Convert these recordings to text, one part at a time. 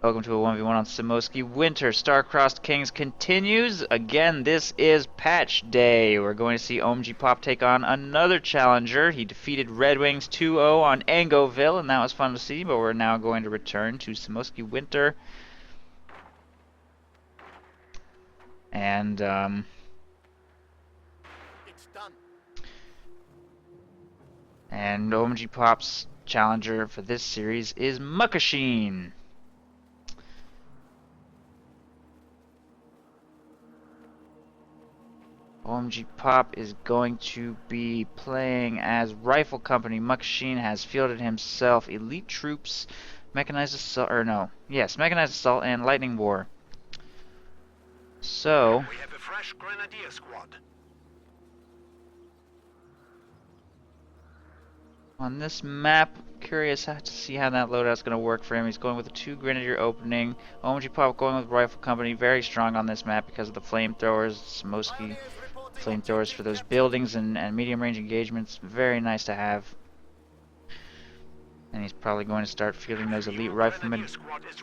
Welcome to a 1v1 on Simoski Winter. Star-Crossed Kings continues. Again, this is patch day. We're going to see OMGPOP take on another challenger. He defeated Red Wings 2-0 on Angoville, and that was fun to see, but we're now going to return to Simoski Winter. And, It's done. And OMGPOP's challenger for this series is Muckasheen. OMGPOP is going to be playing as Rifle Company. Muckasheen has fielded himself Elite Troops, Mechanized Assault, Mechanized Assault and Lightning War. So, We have a fresh Grenadier squad. on this map, curious to see how that loadout's going to work for him. He's going with a 2 Grenadier opening. OMGPOP going with Rifle Company, very strong on this map because of the flamethrowers. Mostly flamethrowers for those buildings and medium range engagements. Very nice to have. And he's probably going to start fielding those elite riflemen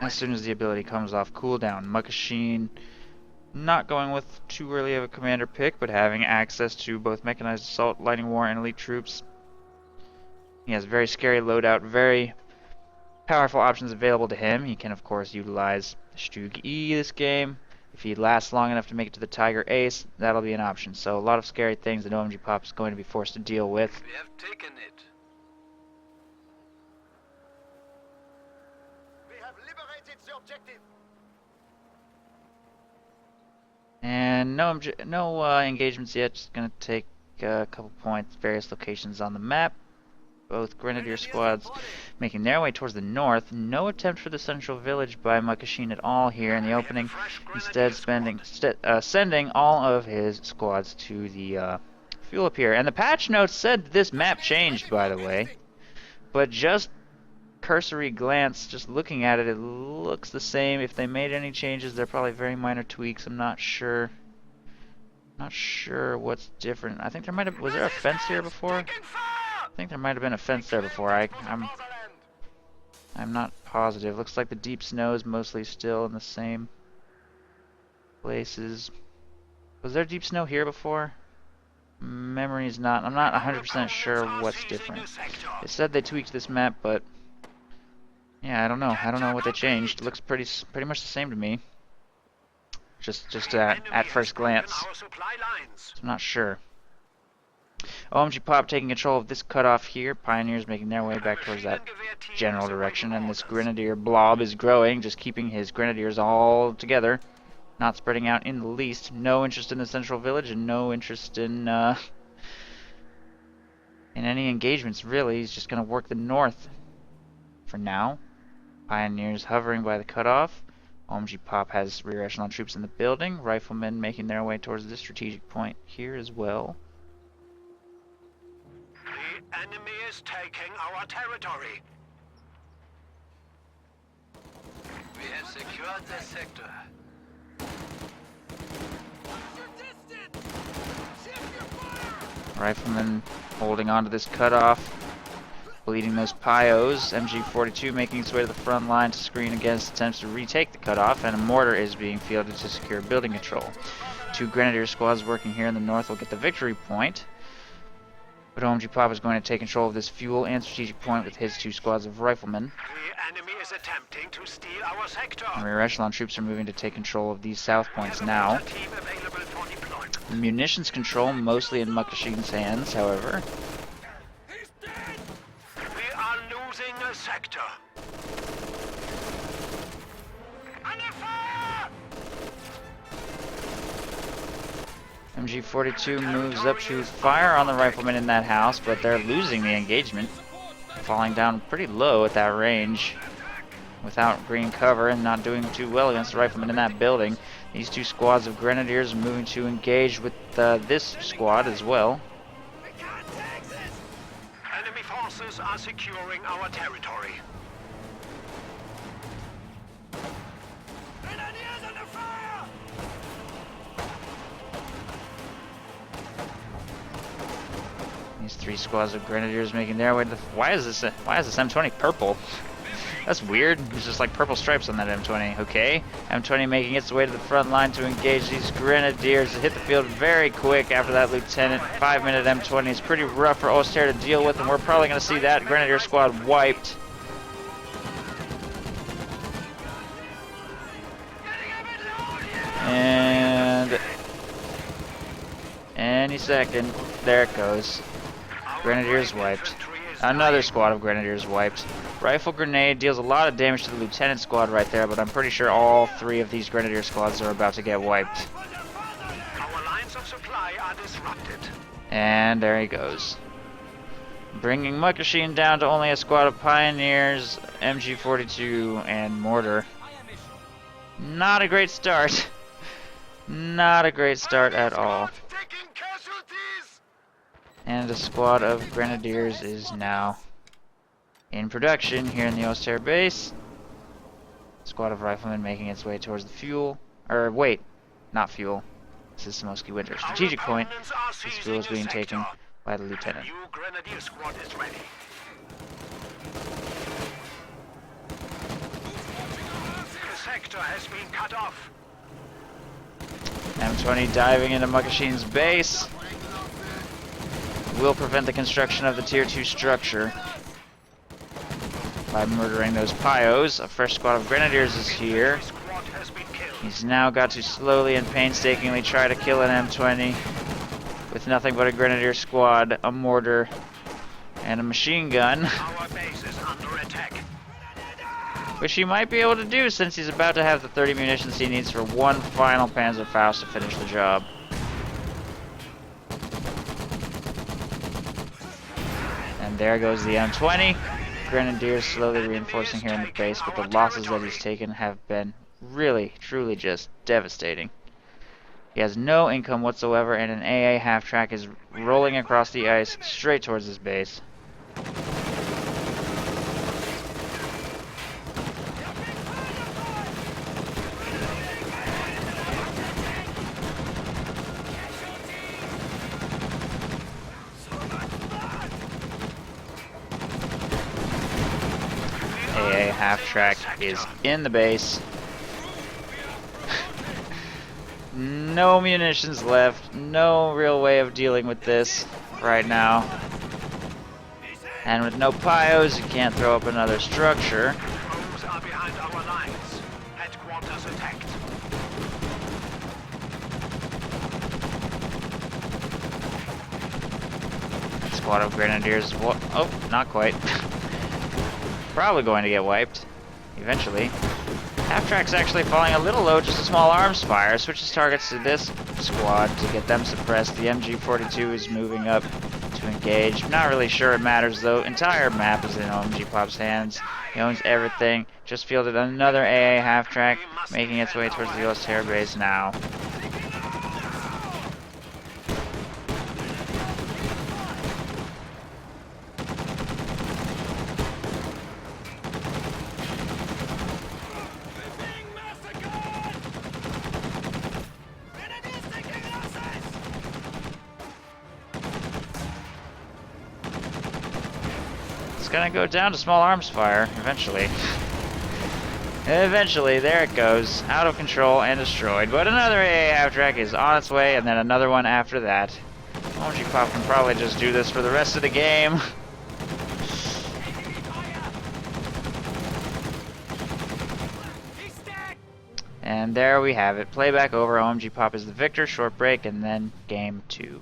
as soon as the ability comes off cooldown. Muckasheen not going with too early of a commander pick, but having access to both Mechanized Assault, Lightning War, and Elite Troops. He has very scary loadout, very powerful options available to him. He can, of course, utilize the Stug E this game. If he lasts long enough to make it to the Tiger Ace, that'll be an option. So a lot of scary things that OMGPOP is going to be forced to deal with. We have taken it. We have liberated the objective. And no engagements yet. Just going to take a couple points, various locations on the map. Both Grenadier squads making their way towards the north. No attempt for the central village by Muckasheen at all here in the opening. Instead, sending all of his squads to the fuel up here. And the patch notes said this map changed, by the way. But just cursory glance, just looking at it, it looks the same. If they made any changes, they're probably very minor tweaks. I'm not sure. Not sure what's different. I think there might have. Was there a fence here before? I think there might have been a fence there before. I'm not positive. Looks like the deep snow is mostly still in the same places. Was there deep snow here before? Memory's not. I'm not 100% sure what's different. They said they tweaked this map, but yeah, I don't know. I don't know what they changed. It looks pretty much the same to me. Just at first glance. So I'm not sure. OMGPOP taking control of this cutoff here. Pioneers making their way back towards that general direction, and this Grenadier blob is growing, just keeping his Grenadiers all together, not spreading out in the least. No interest in the central village, and no interest in any engagements, really. He's just going to work the north for now. Pioneers hovering by the cutoff. OMGPOP has rear echelon troops in the building. Riflemen making their way towards this strategic point here as well. The enemy is taking our territory. We have secured the sector. Riflemen holding on to this cutoff, bleeding those Pios. MG42 making its way to the front line to screen against attempts to retake the cutoff, and a mortar is being fielded to secure building control. 2 Grenadier squads working here in the north will get the victory point. But OMGPOP is going to take control of this fuel and strategic point with his 2 squads of riflemen. The enemy is attempting to steal our sector. And rear echelon troops are moving to take control of these south points now. Munitions control mostly in Muckasheen's hands, however. He's dead. We are losing a sector. Under fire! MG42 moves up to fire on the riflemen in that house, but they're losing the engagement, falling down pretty low at that range without green cover and not doing too well against the riflemen in that building. These 2 squads of Grenadiers are moving to engage with this squad as well. Enemy forces are securing our territory. Grenadiers under fire! These 3 squads of Grenadiers making their way to the... Why is this M20 purple? That's weird. There's just like purple stripes on that M20. Okay. M20 making its way to the front line to engage these grenadiers. It hit the field very quick after that lieutenant. 5-minute M20 is pretty rough for Oster to deal with, and we're probably going to see that grenadier squad wiped. And any second, there it goes. Grenadiers wiped. Another squad of grenadiers wiped. Rifle grenade deals a lot of damage to the lieutenant squad right there, but I'm pretty sure all 3 of these grenadier squads are about to get wiped. Our lines of supply are disrupted. And there he goes. Bringing Muckasheen down to only a squad of pioneers, MG42, and mortar. Not a great start. Not a great start at all. And a squad of grenadiers is now in production here in the Oster base. Squad of riflemen making its way towards the fuel. Or wait, not fuel. This is Smoky Winter. Strategic point. This fuel is being taken by the lieutenant. New grenadier squad is ready. The sector has been cut off. M20 diving into Muckasheen's base will prevent the construction of the Tier 2 structure by murdering those Pios. A fresh squad of grenadiers is here. He's now got to slowly and painstakingly try to kill an M20 with nothing but a grenadier squad, a mortar, and a machine gun. Our base is under attack. Which he might be able to do since he's about to have the 30 munitions he needs for one final Panzerfaust to finish the job. And there goes the M20. Grenadiers slowly reinforcing here in the base, but the losses that he's taken have been really, truly just devastating. He has no income whatsoever, and an AA half-track is rolling across the ice straight towards his base. AA half-track is in the base. No munitions left. No real way of dealing with this right now. And with no Pios, you can't throw up another structure. Foes are behind our lines. Headquarters attacked. Squad of grenadiers. Oh, not quite. Probably going to get wiped. Eventually. Half-track's actually falling a little low, just a small arms fire. Switches targets to this squad to get them suppressed. The MG42 is moving up to engage. Not really sure it matters though. Entire map is in OMGPOP's hands. He owns everything. Just fielded another AA half-track, making its way towards the Oster base now. It's gonna go down to small arms fire, eventually. Eventually, there it goes. Out of control and destroyed. But another AA half-track is on its way, and then another one after that. OMGPOP can probably just do this for the rest of the game. And there we have it. Playback over. OMGPOP is the victor. Short break, and then game 2.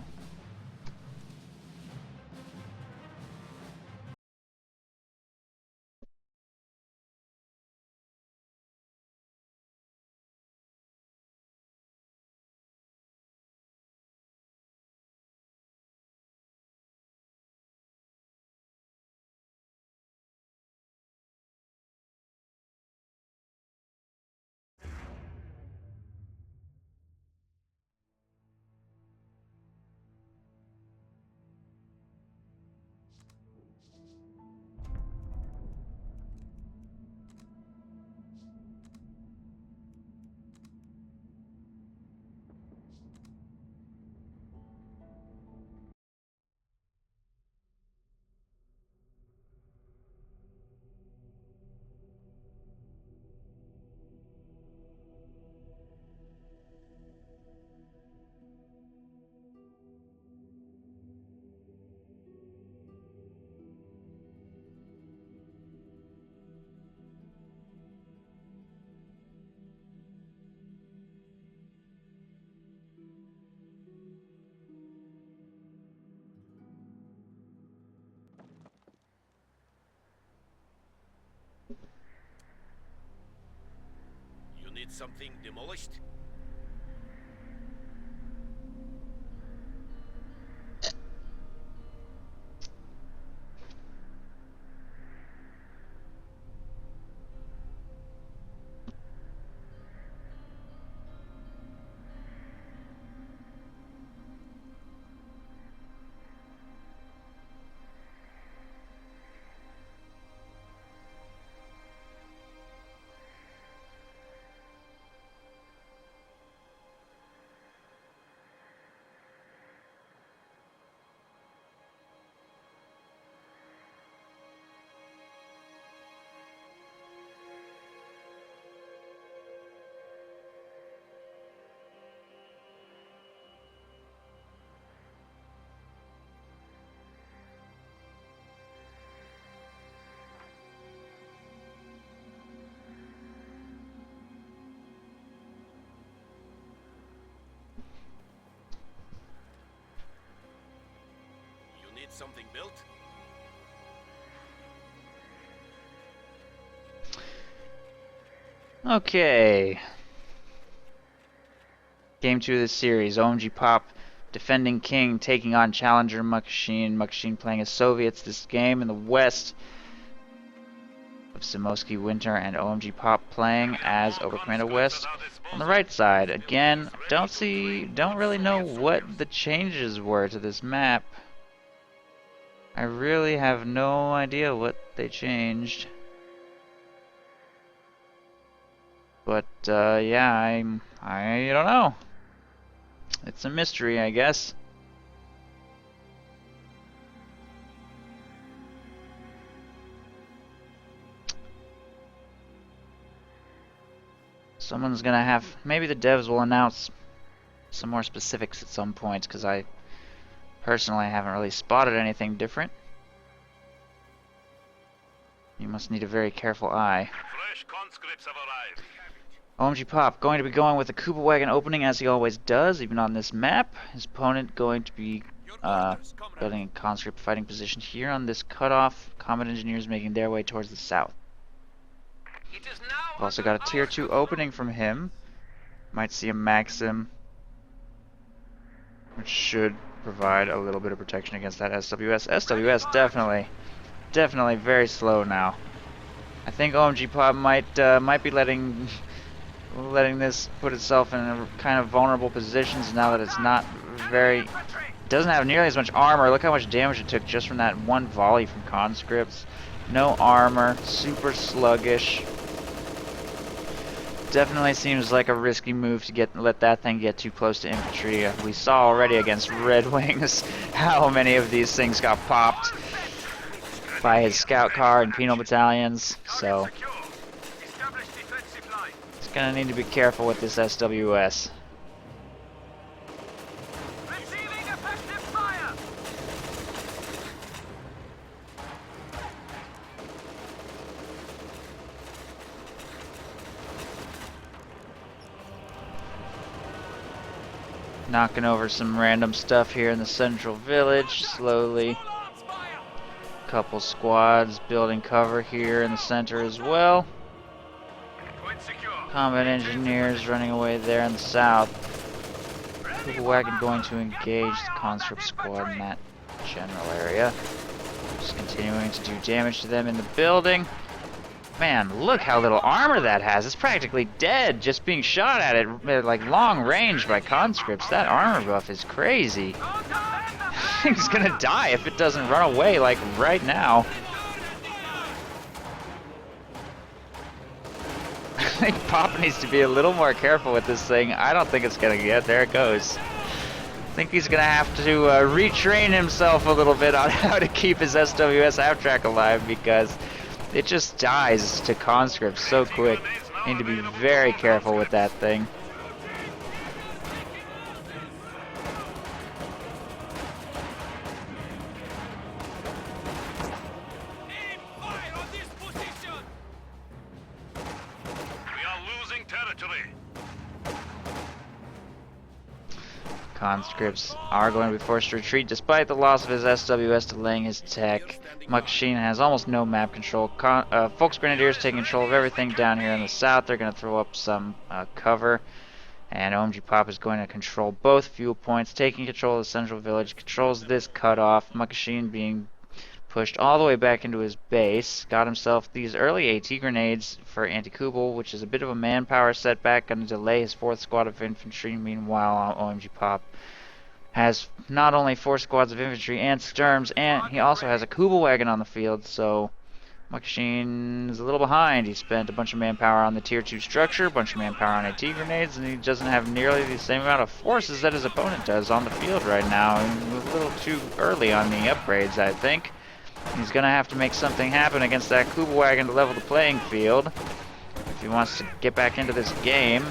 need something demolished? You need something built? Okay. Game 2 of the series. OMGPOP defending king taking on challenger Muckasheen. Muckasheen playing as Soviets this game in the west of Simoski Winter, and OMGPOP playing as Overcommander West on the right side. Again, don't really know what the changes were to this map. I really have no idea what they changed. But yeah, I don't know. It's a mystery, I guess. Someone's gonna have, maybe the devs will announce some more specifics at some point, because I personally haven't really spotted anything different. You must need a very careful eye. Fresh conscripts have arrived. OMGPOP going to be going with the Kuba wagon opening as he always does, even on this map. His opponent going to be building a conscript fighting position here on this cutoff. Combat engineers making their way towards the south. It is now. We've also got a tier 2 opening from him. Might see a Maxim, which should provide a little bit of protection against that SWS. SWS definitely very slow now. I think OMGPOP might be letting this put itself in a kind of vulnerable positions now that it's not very, doesn't have nearly as much armor. Look how much damage it took just from that one volley from conscripts. No armor, super sluggish. Definitely seems like a risky move to let that thing get too close to infantry. We saw already against Red Wings how many of these things got popped by his scout car and penal battalions. So it's gonna need to be careful with this SWS. Receiving effective fire. Knocking over some random stuff here in the central village, slowly. Couple squads building cover here in the center as well. Combat engineers running away there in the south. Kuba wagon going to engage the conscript squad in that general area. Just continuing to do damage to them in the building. Man, look how little armor that has. It's practically dead just being shot at it at like long range by conscripts. That armor buff is crazy. It's gonna die if it doesn't run away like right now. I think Pop needs to be a little more careful with this thing. I don't think it's gonna get, there it goes. I think he's gonna have to retrain himself a little bit on how to keep his SWS half-track alive, because it just dies to conscripts so quick. Need to be very careful with that thing. We are losing territory. Conscripts are going to be forced to retreat despite the loss of his SWS delaying his tech. Muckasheen has almost no map control. Folks Grenadiers taking control of everything down here in the south. They're going to throw up some cover. And OMGPOP is going to control both fuel points, taking control of the central village, controls this cutoff. Muckasheen being pushed all the way back into his base. Got himself these early AT grenades for anti-Kubel, which is a bit of a manpower setback, going to delay his 4th squad of infantry. Meanwhile, OMGPOP has not only 4 squads of infantry and skirms, and he also has a Kubel wagon on the field, so Muckasheen is a little behind. He spent a bunch of manpower on the tier 2 structure, a bunch of manpower on AT grenades, and he doesn't have nearly the same amount of forces that his opponent does on the field right now. And a little too early on the upgrades, I think. He's going to have to make something happen against that Kubel wagon to level the playing field if he wants to get back into this game.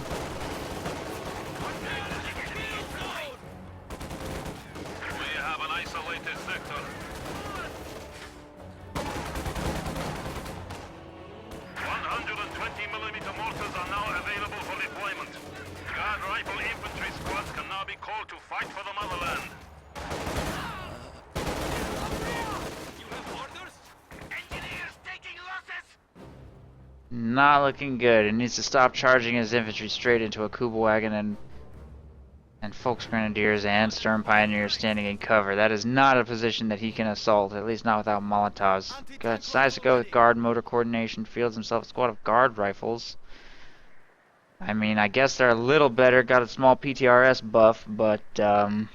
Not looking good. He needs to stop charging his infantry straight into a Kubel wagon and Folks Grenadiers and Sturm Pioneers standing in cover. That is not a position that he can assault, at least not without Molotovs. Decides to go with guard motor coordination, fields himself a squad of guard rifles. I mean, I guess they're a little better, got a small PTRS buff, but I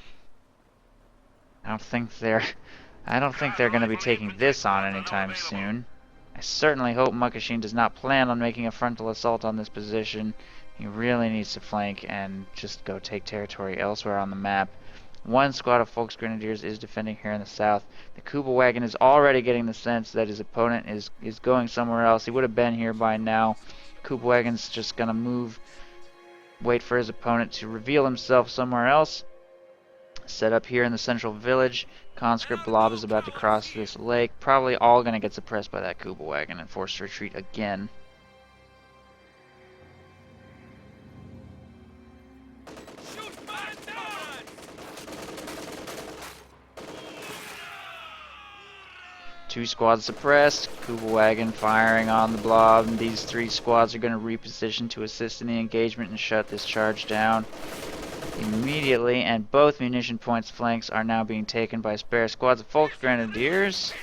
don't think they're going to be taking this on anytime soon. I certainly hope Muckasheen does not plan on making a frontal assault on this position. He really needs to flank and just go take territory elsewhere on the map. 1 squad of Folks Grenadiers is defending here in the south. The Kubel wagon is already getting the sense that his opponent is going somewhere else. He would have been here by now. Kubel wagon's just going to move, wait for his opponent to reveal himself somewhere else. Set up here in the central village. Conscript Blob is about to cross this lake. Probably all going to get suppressed by that Kubel wagon and forced to retreat again. Two squads suppressed. Kubel wagon firing on the Blob. And these 3 squads are going to reposition to assist in the engagement and shut this charge down immediately, and both munition points flanks are now being taken by spare squads of Folks Grenadiers.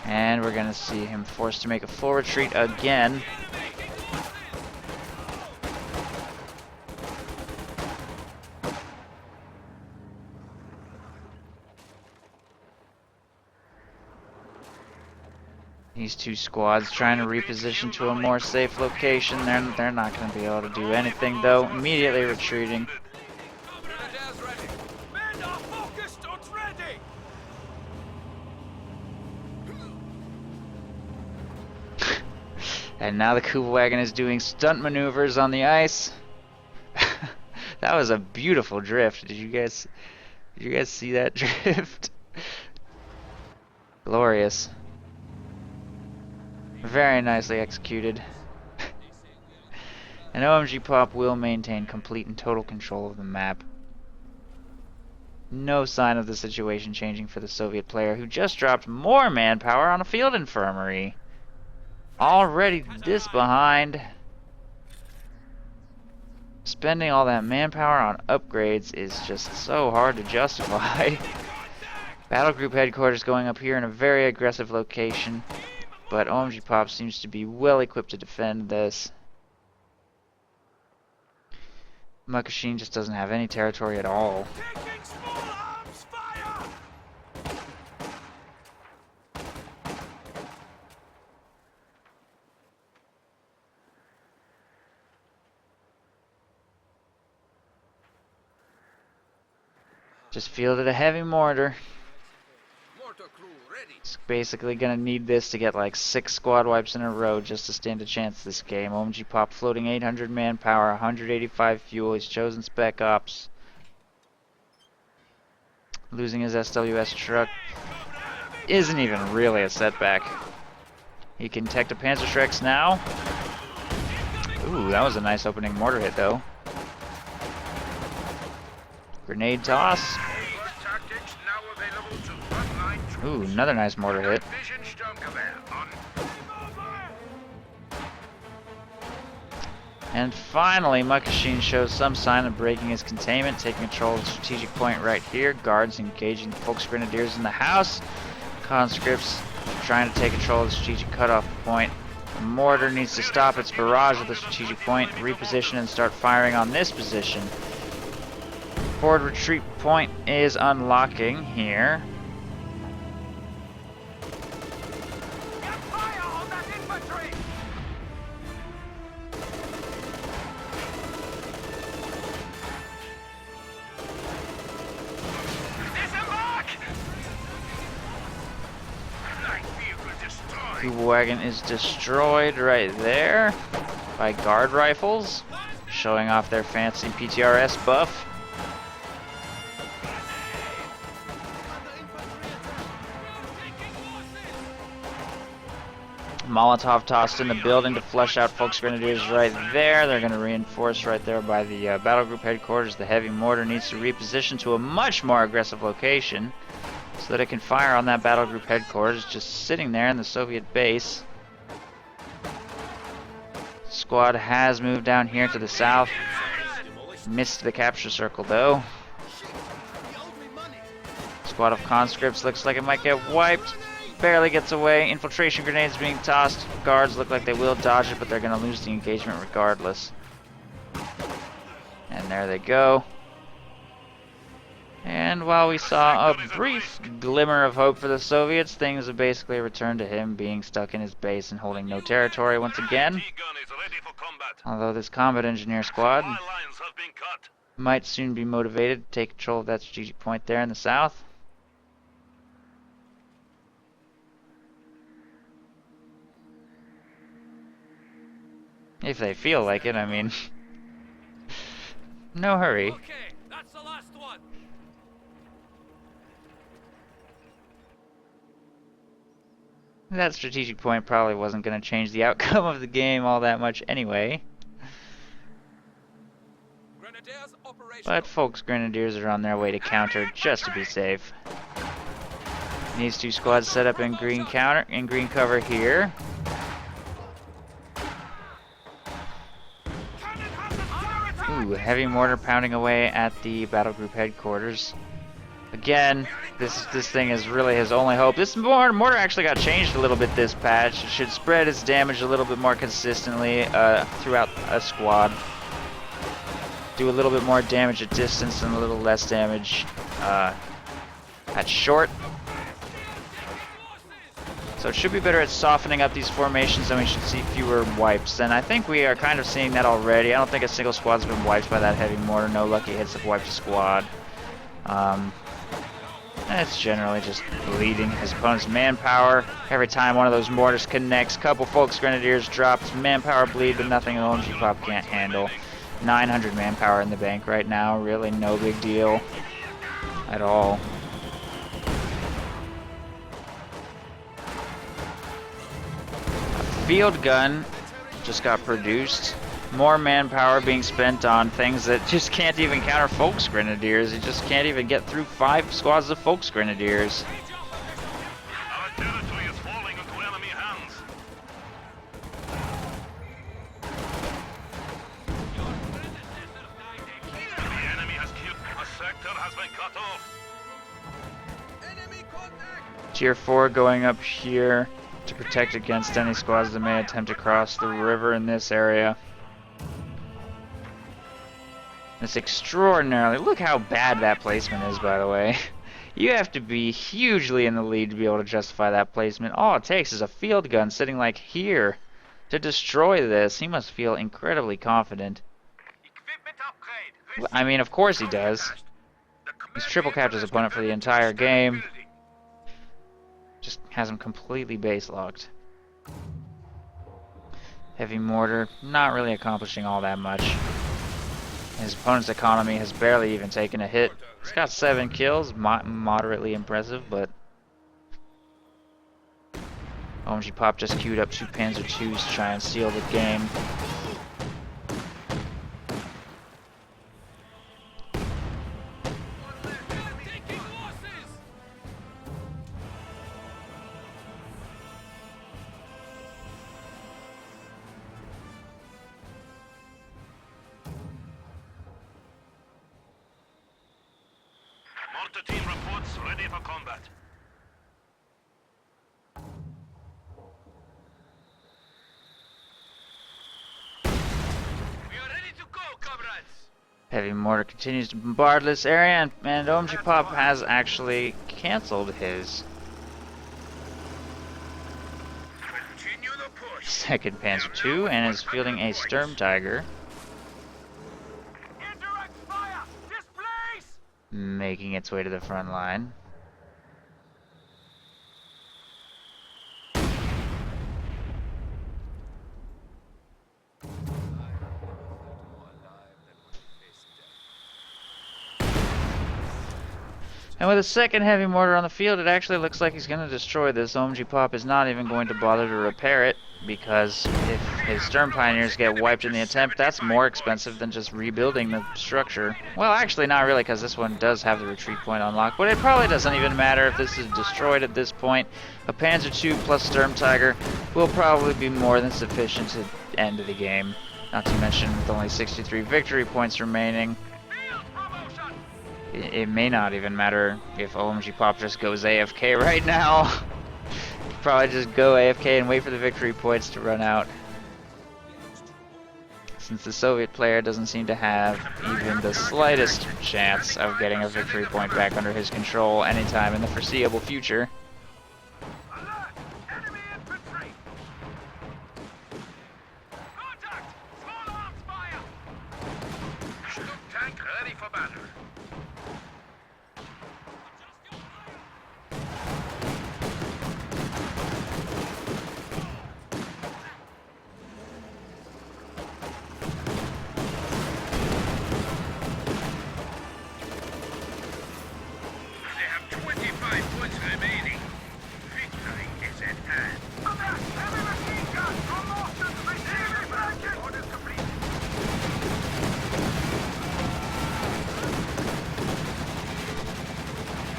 And we're going to see him forced to make a full retreat again. These 2 squads trying to reposition to a more safe location. They're not going to be able to do anything though. Immediately retreating. And now the Kubel wagon is doing stunt maneuvers on the ice. That was a beautiful drift. Did you guys see that drift? Glorious. Very nicely executed. And OMGPOP will maintain complete and total control of the map. No sign of the situation changing for the Soviet player, who just dropped more manpower on a field infirmary. Already this behind. Spending all that manpower on upgrades is just so hard to justify. Battle group headquarters going up here in a very aggressive location. But OMGPOP seems to be well equipped to defend this. Muckasheen just doesn't have any territory at all. Just fielded a heavy mortar. It's basically gonna need this to get like 6 squad wipes in a row just to stand a chance this game. OMGPOP floating 800 manpower, 185 fuel. He's chosen Spec Ops. Losing his SWS truck isn't even really a setback. He can tech to Panzerschrecks now. Ooh, that was a nice opening mortar hit though. Grenade toss. Tactics now available to frontline troops. Ooh, another nice mortar hit. Vision Sturmgewehr on. And finally, Muckasheen shows some sign of breaking his containment, taking control of the strategic point right here. Guards engaging the Volksgrenadiers in the house. Conscripts trying to take control of the strategic cutoff point. The mortar needs to stop its barrage at the strategic point, reposition and start firing on this position. Forward retreat point is unlocking here. Get fire on that infantry! Disembark! Light vehicle destroyed. Cube wagon is destroyed right there by guard rifles, showing off their fancy PTRS buff. Molotov tossed in the building to flush out Volksgrenadiers right there. They're going to reinforce right there by the battle group headquarters. The heavy mortar needs to reposition to a much more aggressive location so that it can fire on that battle group headquarters just sitting there in the Soviet base. Squad has moved down here to the south. Missed the capture circle though. Squad of conscripts looks like it might get wiped. Barely gets away. Infiltration grenades being tossed. Guards look like they will dodge it, but they're going to lose the engagement regardless. And there they go. And while we saw a brief glimmer of hope for the Soviets, things have basically returned to him being stuck in his base and holding no territory once again. Although this combat engineer squad might soon be motivated to take control of that strategic point there in the south. If they feel like it, I mean. No hurry. Okay, that's the last one. That strategic point probably wasn't going to change the outcome of the game all that much anyway. But Volksgrenadiers are on their way to counter just to be safe. These two squads set up in green cover here. Ooh, heavy mortar pounding away at the battle group headquarters. Again, this thing is really his only hope. This mortar actually got changed a little bit this patch. It should spread its damage a little bit more consistently throughout a squad. Do a little bit more damage at distance and a little less damage at short. So it should be better at softening up these formations, and we should see fewer wipes. And I think we are kind of seeing that already. I don't think a single squad's been wiped by that heavy mortar. No lucky hits have wiped a squad. It's generally just bleeding his opponent's manpower. Every time one of those mortars connects, couple Volksgrenadiers drops, manpower bleed, but nothing OMGPOP can't handle. 900 manpower in the bank right now, really no big deal at all. A field gun just got produced. More manpower being spent on things that just can't even counter Volksgrenadiers. You just can't even get through 5 squads of Volksgrenadiers. Our territory is falling into enemy hands. The enemy has killed. A sector has been cut off. Enemy contact. Tier 4 going up here to protect against any squads that may attempt to cross the river in this area. It's extraordinarily... Look how bad that placement is, by the way. You have to be hugely in the lead to be able to justify that placement. All it takes is a field gun sitting like here to destroy this. He must feel incredibly confident. Equipment upgrade. I mean, of course he does. He's triple capped his opponent for the entire game. Just has him completely base locked. Heavy mortar, not really accomplishing all that much. His opponent's economy has barely even taken a hit. He's got 7 kills, moderately impressive, but OMGPOP just queued up 2 Panzer IIs to try and seal the game. Delta team reports ready for combat. We are ready to go, comrades. Heavy mortar continues to bombard this area, and OMGPOP has actually canceled his Continue the push. 2nd Panzer II and is fielding a Sturm Tiger, Indirect fire! Displace! making its way to the front line. And with a 2nd heavy mortar on the field, it actually looks like he's going to destroy this. OMGPOP is not even going to bother to repair it, because if his Sturm Pioneers get wiped in the attempt, that's more expensive than just rebuilding the structure. Well, actually not really, because this one does have the retreat point unlocked, but it probably doesn't even matter if this is destroyed at this point. A Panzer II plus Sturm Tiger will probably be more than sufficient to end the game. Not to mention, with only 63 victory points remaining, it may not even matter if OMGPOP just goes AFK right now. Probably just go AFK and wait for the victory points to run out. Since the Soviet player doesn't seem to have even the slightest chance of getting a victory point back under his control anytime in the foreseeable future. Alert! Enemy infantry! Contact! Small arms fire! Stuck tank ready for battle. They have 25 points remaining. Victory is at hand. Heavy machine guns from Mawson! Receiving blanket! Orders complete.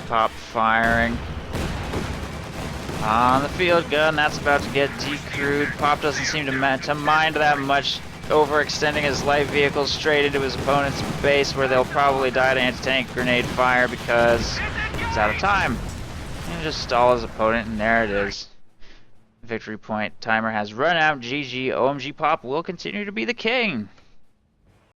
Pop firing on the field gun. That's about to get decrewed. Pop doesn't seem to mind that much, overextending his light vehicles straight into his opponent's base, where they'll probably die to anti-tank grenade fire because he's out of time. And just stall his opponent, and there it is. Victory point timer has run out. GG. OMGPOP will continue to be the king.